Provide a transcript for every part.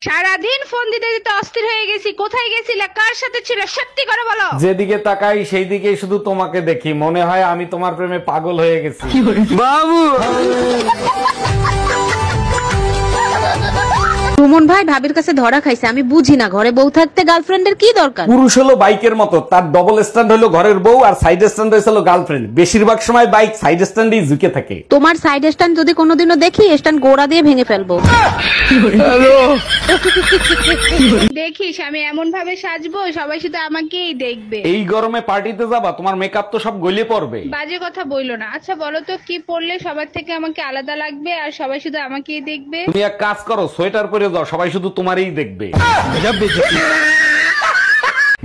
সারাদিন ফোন দিতে দিতে অস্থির হয়ে গেছি। কোথায় গেছিলে, কার সাথে ছিল, সত্যি করে বলো। যেদিকে তাকাই সেই দিকেই শুধু তোমাকে দেখি, মনে হয় আমি তোমার প্রেমে পাগল হয়ে গেছি। বাবু সুমন ভাই ভাবির কাছে ধরা খাইছে, আমি বুঝি না ঘরে বউ থাকতে গার্লফ্রেন্ডের কি দরকার। পুরুষ হলো বাইকের মতো, তার ডবল স্ট্যান্ড হলো ঘরের বউ আর সাইড স্ট্যান্ড হলো গার্লফ্রেন্ড। বেশিরভাগ সময় বাইক সাইড স্ট্যান্ডেই ঝুঁকে থাকে। তোমার সাইড স্ট্যান্ড যদি কোনোদিনও দেখি, স্ট্যান্ড গোড়া দিয়ে ভেঙে ফেলবো। দেখিস আমি এমন ভাবে সাজবো, সবাই শুধু আমাকেই দেখবে। এই গরমে পার্টিতে যাবা, তোমার মেকআপ তো সব গলে পড়বে। বাজে কথা বইলো না। আচ্ছা বলো তো, কি পরলে সবার থেকে আমাকে আলাদা লাগবে আর সবাই শুধু আমাকেই দেখবে? তুমি এক কাজ করো, সোয়েটার পরে যাও, সবাই শুধু তোমারই দেখবে।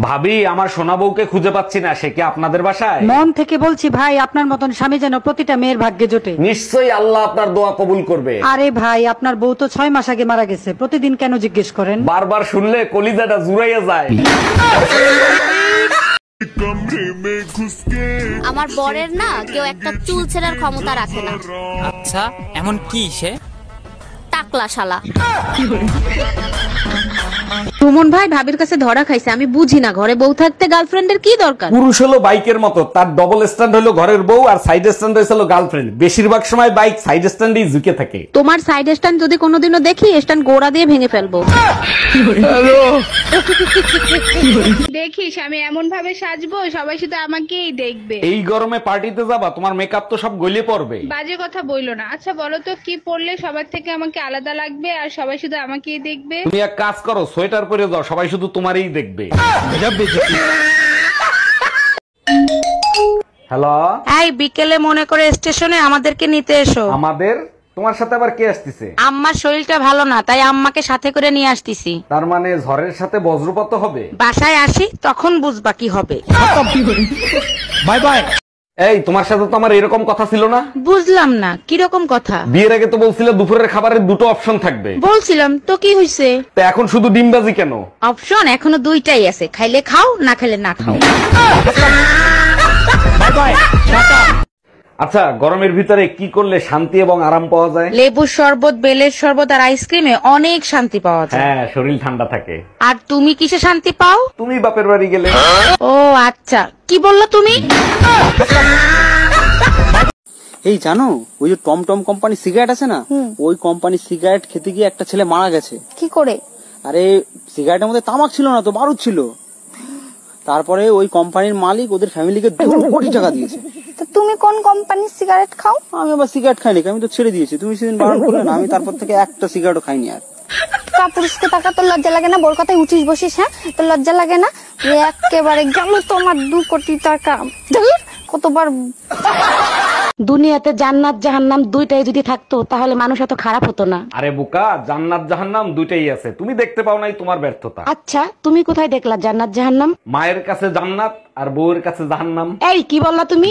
ভাবি, আমার সোনা বউকে খুঁজে পাচ্ছি না, সে কি আপনাদের বাসায়? মন থেকে বলছি ভাই, আপনার মতন স্বামী যেন প্রতিটা মেয়ের ভাগ্যে জোটে। নিশ্চয়ই আল্লাহ আপনার দোয়া কবুল করবে। আরে ভাই, আপনার বউ তো 6 মাস আগে মারা গেছে, প্রতিদিন কেন জিজ্ঞেস করেন? বারবার শুনলে কলিজাটা জুড়াইয়া যায়। আমার বরের না কেউ একটা চুল ছেঁড়ার ক্ষমতা রাখে না। আচ্ছা, এমন কি সে? টাকলা শালা। সুমন ভাই ভাবির কাছে ধরা খাইছে, আমি বুঝি না ঘরে বউ থাকতে গার্লফ্রেন্ডের কি দরকার। পুরুষ হলো বাইকের মতো, তার ডবল স্ট্যান্ড হলো ঘরের বউ আর সাইড স্ট্যান্ড হলো গার্লফ্রেন্ড। বেশিরভাগ সময় বাইক সাইড স্ট্যান্ডেই ঝুঁকে থাকে। তোমার সাইড স্ট্যান্ড যদি কোনোদিনও দেখি, স্ট্যান্ড গোড়া দিয়ে ভেঙে ফেলবো। দেখিস আমি এমন ভাবে সাজবো, সবাই শুধু আমাকেই দেখবে। এই গরমে পার্টিতে যাবা, তোমার মেকআপ তো সব গলে পড়বে। বাজে কথা বইলো না। আচ্ছা বলো তো, কি পরলে সবার থেকে আমাকে আলাদা লাগবে আর সবাই শুধু আমাকেই দেখবে? তুমি এক কাজ করো, সোয়েটার পরে যাও, সবাই শুধু তোমারই দেখবে। হ্যালো, এই বিকেলে মনে করে স্টেশনে আমাদেরকে নিতে এসো। আমাদের? তোমার সাথে আবার কে আসতেছে? আম্মার শরীরটা ভালো না, তাই আম্মাকে সাথে করে নিয়ে আসতেছি। তার মানে ঝড়ের সাথে বজ্রপাত হবে? বাসায় আসি তখন বুঝবা কি হবে। Bye bye. এই, তোমার সাথে তো আমার এরকম কথা ছিল না। বুঝলাম না কিরকম কথা। বিয়ের আগে তো বলছিলে দুপুরের খাবারের দুটো অপশন থাকবে। বলছিলাম তো, কি হইছে? তা এখন শুধু ডিমবাজি কেন? অপশন এখনো দুইটাই আছে, খাইলে খাও, না খাইলে না খাও। আচ্ছা, গরমের ভিতরে কি করলে শান্তি এবং আরাম পাওয়া যায়? লেবুর শরবত, বেলের শরবত আর আইসক্রিমে অনেক শান্তি পাওয়া যায়। হ্যাঁ, শরীর ঠান্ডা থাকে। আর তুমি কিসে শান্তি পাও? তুমি বাপের বাড়ি গেলে। ও আচ্ছা, কি বললা তুমি? এই জানো, ওই যে টমটম কোম্পানি সিগারেট আছে না, ওই কোম্পানির সিগারেট খেতে গিয়ে একটা ছেলে মারা গেছে। কি করে? আরে সিগারেটের মধ্যে তামাক ছিল না তো, বারুদ ছিল। তারপরে ওই কোম্পানির মালিক ওদের ফ্যামিলিকে 2 কোটি টাকা দিয়েছে। তো তুমি কোন কোম্পানির সিগারেট খাও? আমি আবার সিগারেট খাইনি, আমি তো ছেড়ে দিয়েছি। তুমি সেদিন বারণ করলে না, আমি তারপর থেকে একটা সিগারেটও খাইনি আর। কাপুরুষকে টাকা তোর লজ্জা লাগে না? বোর কথায় উঠিস বসিস, হ্যাঁ? তোর লজ্জা লাগে না? একেবারে গেল তোমার 2 কোটি টাকা। কতবার দুনিয়াতে জান্নাত জাহান্নাম দুইটাই যদি থাকতো, তাহলে মানুষ এত খারাপ হতো না। আরে বোকা, জান্নাত জাহান্নাম দুইটাই আছে, তুমি দেখতে পাও নাই, তোমার ব্যর্থতা। আচ্ছা, তুমি কোথায় দেখলা জান্নাত জাহান্নাম? মায়ের কাছে জান্নাত আর বউয়ের কাছে জাহান্নাম। এই কি বললা তুমি?